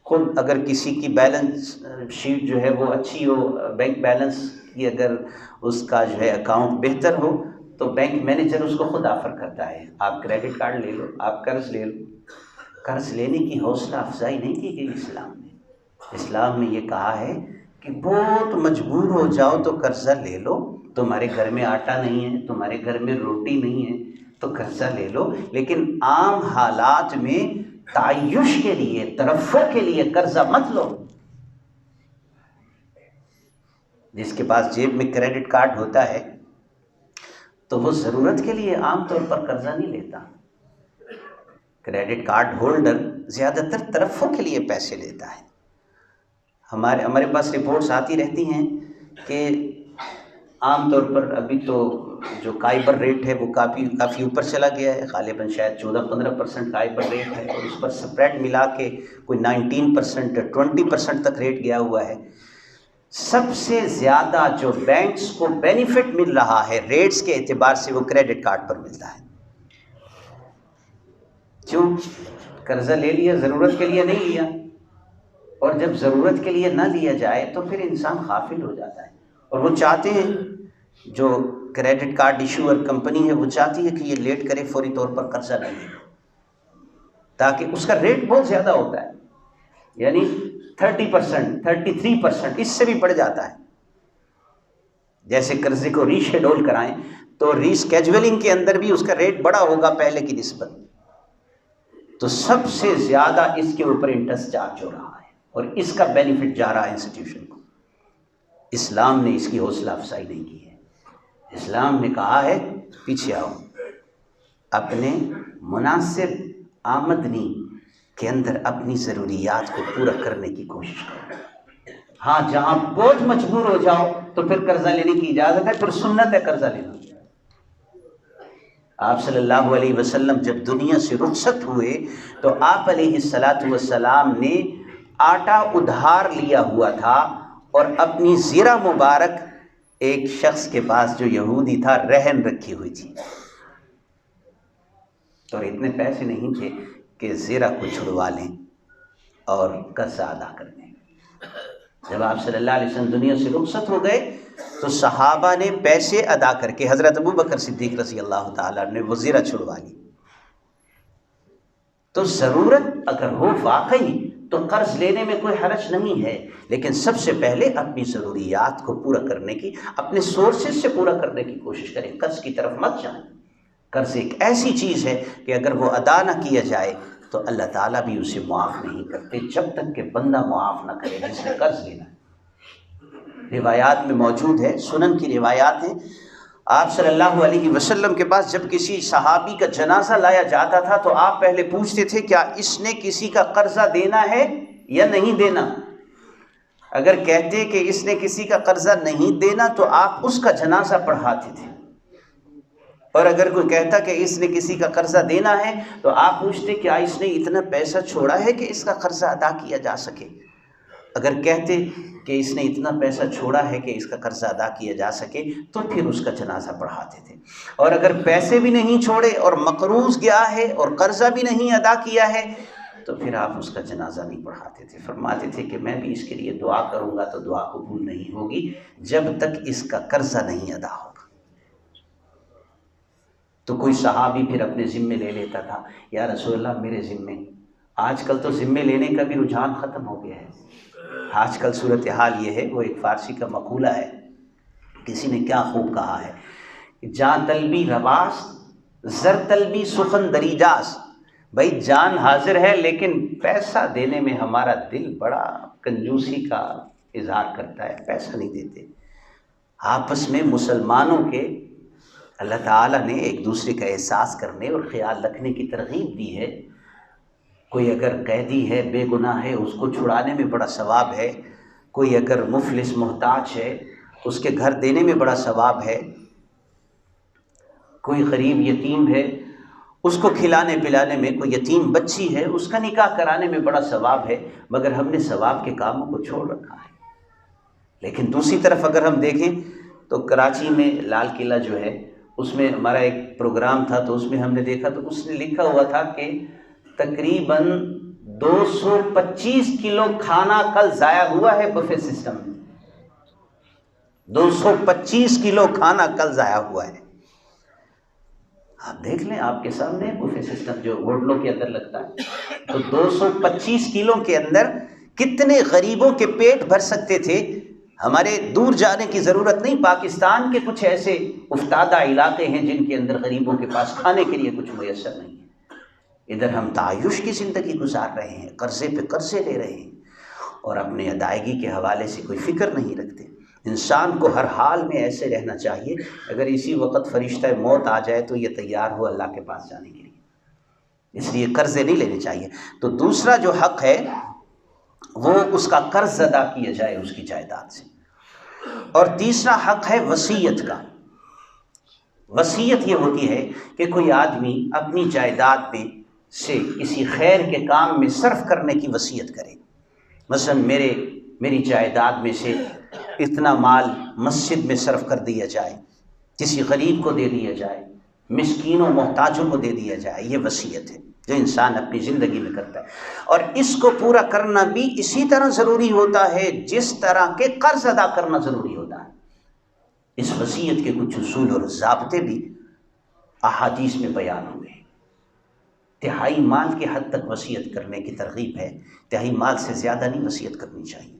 خود اگر کسی کی بیلنس شیٹ جو ہے وہ اچھی ہو، بینک بیلنس کی اگر اس کا جو ہے اکاؤنٹ بہتر ہو تو بینک مینیجر اس کو خود آفر کرتا ہے، آپ کریڈٹ کارڈ لے لو، آپ قرض لے لو۔ قرض لینے کی حوصلہ افزائی نہیں کی گئی اسلام میں۔ اسلام میں یہ کہا ہے کہ بہت مجبور ہو جاؤ تو قرضہ لے لو، تمہارے گھر میں آٹا نہیں ہے، تمہارے گھر میں روٹی نہیں ہے تو قرضہ لے لو، لیکن عام حالات میں تعیش کے لیے، ترفع کے لیے قرضہ مت لو۔ جس کے پاس جیب میں کریڈٹ کارڈ ہوتا ہے تو وہ ضرورت کے لیے عام طور پر قرضہ نہیں لیتا۔ کریڈٹ کارڈ ہولڈر زیادہ تر ترفع کے لیے پیسے لیتا ہے۔ ہمارے پاس رپورٹس آتی رہتی ہیں کہ عام طور پر ابھی تو جو کائبر ریٹ ہے وہ کافی اوپر چلا گیا ہے، غالباً شاید 14-15% کائبر ریٹ ہے، اور اس پر سپریڈ ملا کے کوئی 19% 20% تک ریٹ گیا ہوا ہے۔ سب سے زیادہ جو بینکس کو بینیفٹ مل رہا ہے ریٹس کے اعتبار سے وہ کریڈٹ کارڈ پر ملتا ہے۔ کیوں؟ قرضہ لے لیا، ضرورت کے لیے نہیں لیا، اور جب ضرورت کے لیے نہ لیا جائے تو پھر انسان غافل ہو جاتا ہے۔ اور وہ چاہتے ہیں، جو کریڈٹ کارڈ ایشوئر کمپنی ہے وہ چاہتی ہے کہ یہ لیٹ کرے، فوری طور پر قرضہ نہ لے، تاکہ اس کا ریٹ بہت زیادہ ہوتا ہے، یعنی 30%، 33%، اس سے بھی بڑھ جاتا ہے۔ جیسے قرضے کو ری شیڈول کرائیں تو ری اسکیجولنگ کے اندر بھی اس کا ریٹ بڑا ہوگا پہلے کی نسبت، تو سب سے زیادہ اس کے اوپر انٹرسٹ چارج ہو رہا ہے، اور اس کا بینیفٹ جا رہا ہے انسٹیٹیوشن کو۔ اسلام نے اس کی حوصلہ افزائی نہیں کی ہے۔ اسلام نے کہا ہے پیچھے آؤ، اپنے مناسب آمدنی کے اندر اپنی ضروریات کو پورا کرنے کی کوشش کرو۔ ہاں، جہاں بہت مجبور ہو جاؤ تو پھر قرضہ لینے کی اجازت ہے، پھر سنت ہے قرضہ لینا۔ آپ صلی اللہ علیہ وسلم جب دنیا سے رخصت ہوئے تو آپ علیہ السلام نے آٹا ادھار لیا ہوا تھا، اور اپنی زیرہ مبارک ایک شخص کے پاس جو یہودی تھا رہن رکھی ہوئی تھی، اور اتنے پیسے نہیں تھے کہ زیرہ کو چھڑوا لیں اور قرضہ ادا کر دیں۔ جب آپ صلی اللہ علیہ وسلم دنیا سے رخصت ہو گئے تو صحابہ نے پیسے ادا کر کے حضرت ابوبکر صدیق رضی اللہ تعالیٰ نے وہ زیرہ چھڑوا لی۔ تو ضرورت اگر ہو واقعی تو قرض لینے میں کوئی حرج نہیں ہے، لیکن سب سے پہلے اپنی ضروریات کو پورا کرنے کی، اپنے سورسز سے پورا کرنے کی کوشش کریں، قرض کی طرف مت جائیں۔ قرض ایک ایسی چیز ہے کہ اگر وہ ادا نہ کیا جائے تو اللہ تعالیٰ بھی اسے معاف نہیں کرتے جب تک کہ بندہ معاف نہ کرے جس نے قرض لینا ہے۔ روایات میں موجود ہے، سنن کی روایات ہیں، آپ صلی اللہ علیہ وسلم کے پاس جب کسی صحابی کا جنازہ لایا جاتا تھا تو آپ پہلے پوچھتے تھے کیا اس نے کسی کا قرضہ دینا ہے یا نہیں دینا۔ اگر کہتے کہ اس نے کسی کا قرضہ نہیں دینا تو آپ اس کا جنازہ پڑھاتے تھے، اور اگر کوئی کہتا کہ اس نے کسی کا قرضہ دینا ہے تو آپ پوچھتے کیا اس نے اتنا پیسہ چھوڑا ہے کہ اس کا قرضہ ادا کیا جا سکے۔ اگر کہتے کہ اس نے اتنا پیسہ چھوڑا ہے کہ اس کا قرضہ ادا کیا جا سکے تو پھر اس کا جنازہ پڑھاتے تھے، اور اگر پیسے بھی نہیں چھوڑے اور مقروض گیا ہے اور قرضہ بھی نہیں ادا کیا ہے تو پھر آپ اس کا جنازہ نہیں پڑھاتے تھے۔ فرماتے تھے کہ میں بھی اس کے لیے دعا کروں گا تو دعا قبول نہیں ہوگی جب تک اس کا قرضہ نہیں ادا ہوگا۔ تو کوئی صحابی پھر اپنے ذمے لے لیتا تھا، یا رسول اللہ میرے ذمے۔ آج کل تو ذمے لینے کا بھی رجحان ختم ہو گیا ہے۔ آج کل صورتحال یہ ہے، وہ ایک فارسی کا مقولہ ہے، کسی نے کیا خوب کہا ہے، جان طلبی رواس زر طلبی سخن دریجاس۔ بھائی جان حاضر ہے لیکن پیسہ دینے میں ہمارا دل بڑا کنجوسی کا اظہار کرتا ہے، پیسہ نہیں دیتے۔ آپس میں مسلمانوں کے اللہ تعالیٰ نے ایک دوسرے کا احساس کرنے اور خیال رکھنے کی ترغیب دی ہے۔ کوئی اگر قیدی ہے، بے گناہ ہے، اس کو چھڑانے میں بڑا ثواب ہے۔ کوئی اگر مفلس محتاج ہے اس کے گھر دینے میں بڑا ثواب ہے۔ کوئی غریب یتیم ہے اس کو کھلانے پلانے میں، کوئی یتیم بچی ہے اس کا نکاح کرانے میں بڑا ثواب ہے، مگر ہم نے ثواب کے کاموں کو چھوڑ رکھا ہے۔ لیکن دوسری طرف اگر ہم دیکھیں تو کراچی میں لال قلعہ جو ہے اس میں ہمارا ایک پروگرام تھا، تو اس میں ہم نے دیکھا تو اس نے لکھا ہوا تھا کہ تقریباً 225 کلو کھانا کل ضائع ہوا ہے بفے سسٹم میں۔ 225 کلو کھانا کل ضائع ہوا ہے۔ آپ دیکھ لیں، آپ کے سامنے بفے سسٹم جو ہوٹلوں کے اندر لگتا ہے، تو 225 کلو کے اندر کتنے غریبوں کے پیٹ بھر سکتے تھے ہمارے دور جانے کی ضرورت نہیں، پاکستان کے کچھ ایسے افتادہ علاقے ہیں جن کے اندر غریبوں کے پاس کھانے کے لیے کچھ میسر نہیں ہے۔ ادھر ہم تعیش کی زندگی گزار رہے ہیں، قرضے پہ قرضے لے رہے ہیں اور اپنے ادائیگی کے حوالے سے کوئی فکر نہیں رکھتے۔ انسان کو ہر حال میں ایسے رہنا چاہیے، اگر اسی وقت فرشتہ موت آ جائے تو یہ تیار ہو اللہ کے پاس جانے کے لیے، اس لیے قرضے نہیں لینے چاہیے۔ تو دوسرا جو حق ہے وہ اس کا قرض ادا کیا جائے اس کی جائیداد سے۔ اور تیسرا حق ہے وصیت کا۔ وصیت یہ ہوتی ہے کہ کوئی آدمی اپنی جائیداد میں سے کسی خیر کے کام میں صرف کرنے کی وصیت کرے، مثلا میری جائیداد میں سے اتنا مال مسجد میں صرف کر دیا جائے، کسی غریب کو دے دیا جائے، مسکینوں محتاجوں کو دے دیا جائے، یہ وصیت ہے جو انسان اپنی زندگی میں کرتا ہے۔ اور اس کو پورا کرنا بھی اسی طرح ضروری ہوتا ہے جس طرح کے قرض ادا کرنا ضروری ہوتا ہے۔ اس وصیت کے کچھ اصول اور ضابطے بھی احادیث میں بیان ہوئے ہیں۔ تہائی مال کی حد تک وصیت کرنے کی ترغیب ہے، تہائی مال سے زیادہ نہیں وصیت کرنی چاہیے۔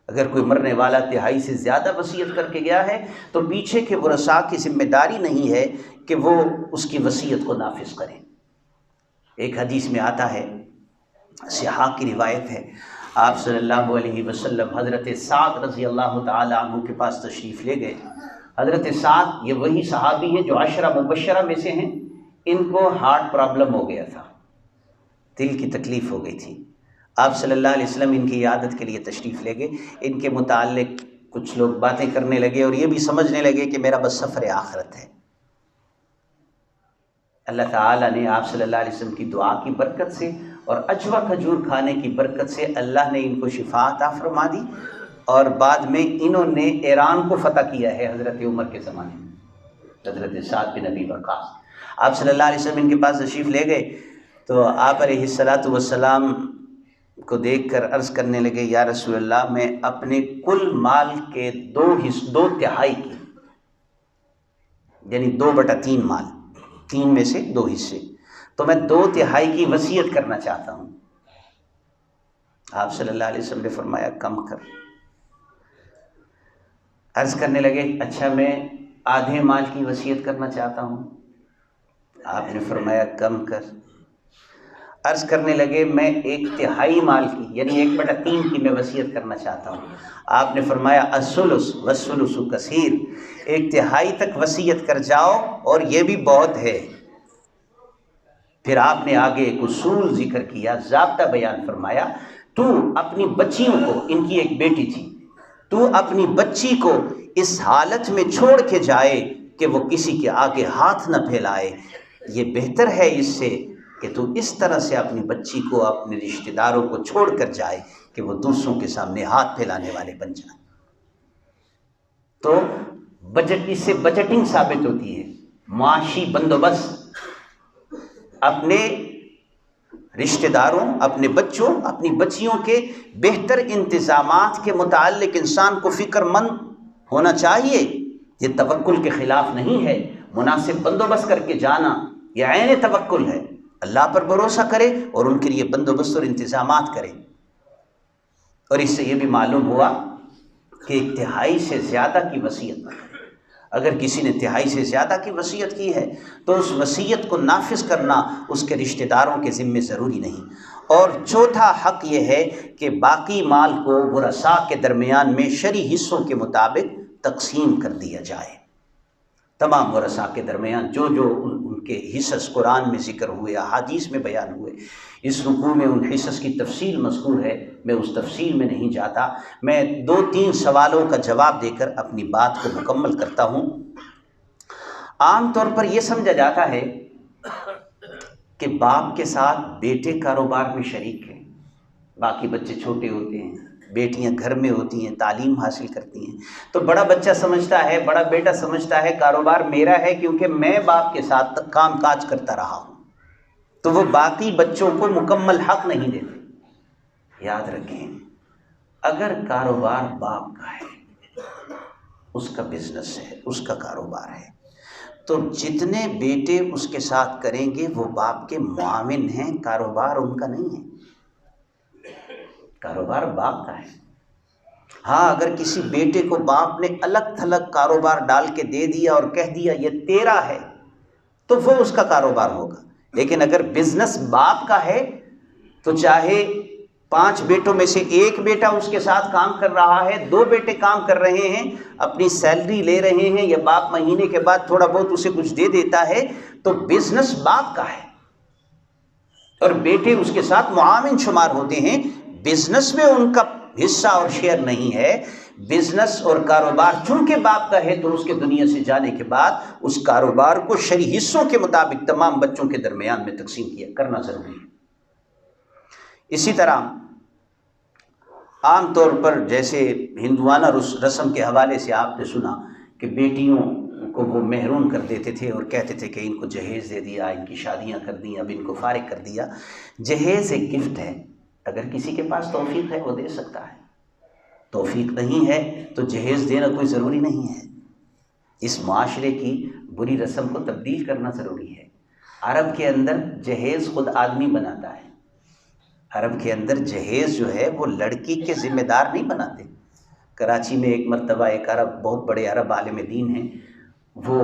اگر کوئی مرنے والا تہائی سے زیادہ وصیت کر کے گیا ہے تو پیچھے کے ورثاء کی ذمہ داری نہیں ہے کہ وہ اس کی وصیت کو نافذ کریں۔ ایک حدیث میں آتا ہے، صحاح کی روایت ہے، آپ صلی اللہ علیہ وسلم حضرت سعد رضی اللہ تعالی عنہ کے پاس تشریف لے گئے۔ حضرت سعد یہ وہی صحابی ہیں جو 10 مبشرہ میں سے ہیں، ان کو ہارٹ پرابلم ہو گیا تھا، دل کی تکلیف ہو گئی تھی۔ آپ صلی اللہ علیہ وسلم ان کی عیادت کے لیے تشریف لے گئے۔ ان کے متعلق کچھ لوگ باتیں کرنے لگے اور یہ بھی سمجھنے لگے کہ میرا بس سفر آخرت ہے۔ اللہ تعالیٰ نے آپ صلی اللہ علیہ وسلم کی دعا کی برکت سے اور اجوا کھجور کھانے کی برکت سے اللہ نے ان کو شفا عطا فرما دی، اور بعد میں انہوں نے ایران کو فتح کیا ہے حضرت عمر کے زمانے میں، حضرت سعد بن ابی وقاص۔ آپ صلی اللہ علیہ وسلم ان کے پاس تشریف لے گئے تو آپ علیہ الصلاۃ والسلام کو دیکھ کر عرض کرنے لگے، یا رسول اللہ، میں اپنے کل مال کے 2/3 کی، یعنی 2/3 مال، 3 میں سے 2 حصے، تو میں 2/3 کی وصیت کرنا چاہتا ہوں۔ آپ صلی اللہ علیہ وسلم نے فرمایا کم کر۔ عرض کرنے لگے، اچھا میں آدھے مال کی وصیت کرنا چاہتا ہوں۔ آپ نے فرمایا کم کر۔ عرض کرنے لگے، میں 1/3 مال کی، یعنی 1/3 کی میں وصیت کرنا چاہتا ہوں۔ آپ نے فرمایا الثلث والثلث کثیر، 1/3 تک وصیت کر جاؤ اور یہ بھی بہت ہے۔ پھر آپ نے آگے ایک اصول ذکر کیا، ضابطہ بیان فرمایا، تو اپنی بچیوں کو، ان کی ایک بیٹی تھی، تو اپنی بچی کو اس حالت میں چھوڑ کے جائے کہ وہ کسی کے آگے ہاتھ نہ پھیلائے، یہ بہتر ہے اس سے کہ تو اس طرح سے اپنی بچی کو اپنے رشتہ داروں کو چھوڑ کر جائے کہ وہ دوسروں کے سامنے ہاتھ پھیلانے والے بن جائیں۔ تو اس سے بجٹنگ ثابت ہوتی ہے، معاشی بندوبست، اپنے رشتہ داروں، اپنے بچوں، اپنی بچیوں کے بہتر انتظامات کے متعلق انسان کو فکر مند ہونا چاہیے۔ یہ توکل کے خلاف نہیں ہے، مناسب بندوبست کر کے جانا یہ عین توکل ہے۔ اللہ پر بھروسہ کرے اور ان کے لیے بندوبست اور انتظامات کرے۔ اور اس سے یہ بھی معلوم ہوا کہ 1/3 سے زیادہ کی وصیت نہ کرے۔ اگر کسی نے 1/3 سے زیادہ کی وصیت کی ہے تو اس وصیت کو نافذ کرنا اس کے رشتہ داروں کے ذمے ضروری نہیں۔ اور چوتھا حق یہ ہے کہ باقی مال کو ورثاء کے درمیان میں شرعی حصوں کے مطابق تقسیم کر دیا جائے۔ تمام ورثاء کے درمیان جو ان کے حصص قرآن میں ذکر ہوئے، احادیث میں بیان ہوئے، اس رکوع میں ان حصص کی تفصیل مذکور ہے، میں اس تفصیل میں نہیں جاتا۔ میں 2-3 سوالوں کا جواب دے کر اپنی بات کو مکمل کرتا ہوں۔ عام طور پر یہ سمجھا جاتا ہے کہ باپ کے ساتھ بیٹے کاروبار میں شریک ہیں، باقی بچے چھوٹے ہوتے ہیں، بیٹیاں گھر میں ہوتی ہیں، تعلیم حاصل کرتی ہیں، تو بڑا بچہ سمجھتا ہے، بڑا بیٹا سمجھتا ہے کاروبار میرا ہے کیونکہ میں باپ کے ساتھ کام کاج کرتا رہا ہوں، تو وہ باقی بچوں کو مکمل حق نہیں دیتے۔ یاد رکھیں، اگر کاروبار باپ کا ہے، اس کا بزنس ہے، اس کا کاروبار ہے، تو جتنے بیٹے اس کے ساتھ کریں گے وہ باپ کے معاون ہیں، کاروبار ان کا نہیں ہے، کاروبار باپ کا ہے۔ ہاں اگر کسی بیٹے کو باپ نے الگ تھلگ کاروبار ڈال کے دے دیا اور کہہ دیا یہ تیرا ہے تو وہ اس کا کاروبار ہوگا، لیکن اگر بزنس باپ کا ہے تو چاہے 5 بیٹوں میں سے ایک بیٹا اس کے ساتھ کام کر رہا ہے، 2 بیٹے کام کر رہے ہیں، اپنی سیلری لے رہے ہیں، یا باپ مہینے کے بعد تھوڑا بہت اسے کچھ دے دیتا ہے، تو بزنس باپ کا ہے اور بیٹے اس کے ساتھ معاون شمار ہوتے ہیں۔ بزنس میں ان کا حصہ اور شیئر نہیں ہے۔ بزنس اور کاروبار چونکہ باپ کا ہے تو اس کے دنیا سے جانے کے بعد اس کاروبار کو شرعی حصوں کے مطابق تمام بچوں کے درمیان میں تقسیم کرنا ضروری ہے۔ اسی طرح عام طور پر جیسے ہندوانہ رسم کے حوالے سے آپ نے سنا کہ بیٹیوں کو وہ محروم کر دیتے تھے اور کہتے تھے کہ ان کو جہیز دے دیا، ان کی شادیاں کر دیں، اب ان کو فارغ کر دیا۔ جہیز ایک گفٹ ہے، اگر کسی کے پاس توفیق ہے وہ دے سکتا ہے، توفیق نہیں ہے تو جہیز دینا کوئی ضروری نہیں ہے۔ اس معاشرے کی بری رسم کو تبدیل کرنا ضروری ہے۔ عرب کے اندر جہیز خود آدمی بناتا ہے، عرب کے اندر جہیز جو ہے وہ لڑکی کے ذمہ دار نہیں بناتے۔ کراچی میں ایک مرتبہ ایک عرب، بہت بڑے عرب عالم دین ہیں، وہ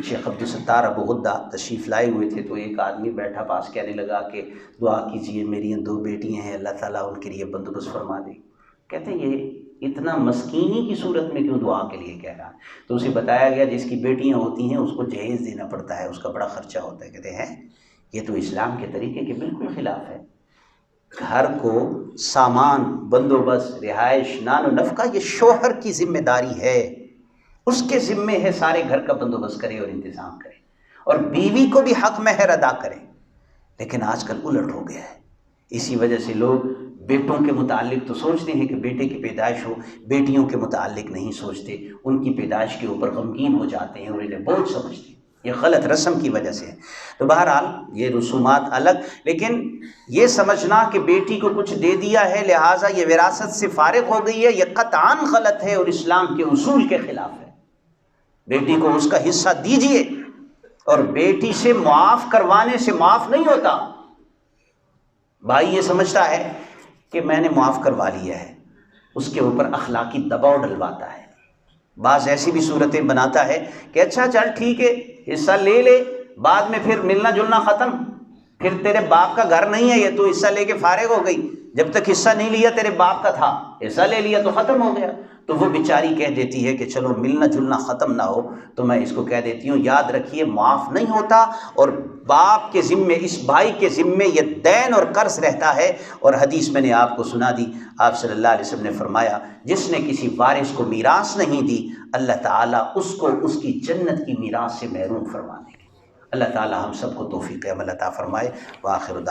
شیخ عبدالستار ابو غدہ تشریف لائے ہوئے تھے، تو ایک آدمی بیٹھا پاس کہنے لگا کہ دعا کیجئے، میری 2 بیٹیاں ہیں، اللہ تعالیٰ ان کے لیے بندوبست فرما دے۔ کہتے ہیں یہ اتنا مسکینی کی صورت میں کیوں دعا کے لیے کہہ رہا ہے؟ تو اسے بتایا گیا جس کی بیٹیاں ہوتی ہیں اس کو جہیز دینا پڑتا ہے، اس کا بڑا خرچہ ہوتا ہے۔ کہتے ہیں یہ تو اسلام کے طریقے کے بالکل خلاف ہے۔ گھر کو سامان، بندوبست، رہائش، نان و نفقہ یہ شوہر کی ذمہ داری ہے، اس کے ذمے ہے سارے گھر کا بندوبست کرے اور انتظام کرے، اور بیوی کو بھی حق مہر ادا کرے۔ لیکن آج کل الٹ ہو گیا ہے، اسی وجہ سے لوگ بیٹوں کے متعلق تو سوچتے ہیں کہ بیٹے کی پیدائش ہو، بیٹیوں کے متعلق نہیں سوچتے، ان کی پیدائش کے اوپر غمگین ہو جاتے ہیں اور انہیں بوجھ سمجھتے ہیں۔ یہ غلط رسم کی وجہ سے ہے۔ تو بہرحال یہ رسومات الگ، لیکن یہ سمجھنا کہ بیٹی کو کچھ دے دیا ہے لہٰذا یہ وراثت سے فارغ ہو گئی ہے، یہ قطعاً غلط ہے اور اسلام کے اصول کے خلاف ہے۔ بیٹی کو اس کا حصہ دیجئے، اور بیٹی سے معاف کروانے سے معاف نہیں ہوتا۔ بھائی یہ سمجھتا ہے کہ میں نے معاف کروا لیا ہے، اس کے اوپر اخلاقی دباؤ ڈلواتا ہے، بعض ایسی بھی صورتیں بناتا ہے کہ اچھا چل ٹھیک ہے حصہ لے لے، بعد میں پھر ملنا جلنا ختم، پھر تیرے باپ کا گھر نہیں ہے یہ تو حصہ لے کے فارغ ہو گئی، جب تک حصہ نہیں لیا تیرے باپ کا تھا، حصہ لے لیا تو ختم ہو گیا۔ تو وہ بیچاری کہہ دیتی ہے کہ چلو ملنا جلنا ختم نہ ہو تو میں اس کو کہہ دیتی ہوں یاد رکھیے معاف نہیں ہوتا، اور باپ کے ذمے، اس بھائی کے ذمے یہ دین اور قرض رہتا ہے۔ اور حدیث میں نے آپ کو سنا دی، آپ صلی اللہ علیہ وسلم نے فرمایا جس نے کسی وارث کو میراث نہیں دی اللہ تعالیٰ اس کو اس کی جنت کی میراث سے محروم فرما دے گا۔ اللہ تعالیٰ ہم سب کو توفیق عمل عطا فرمائے۔ وآخر دعوانا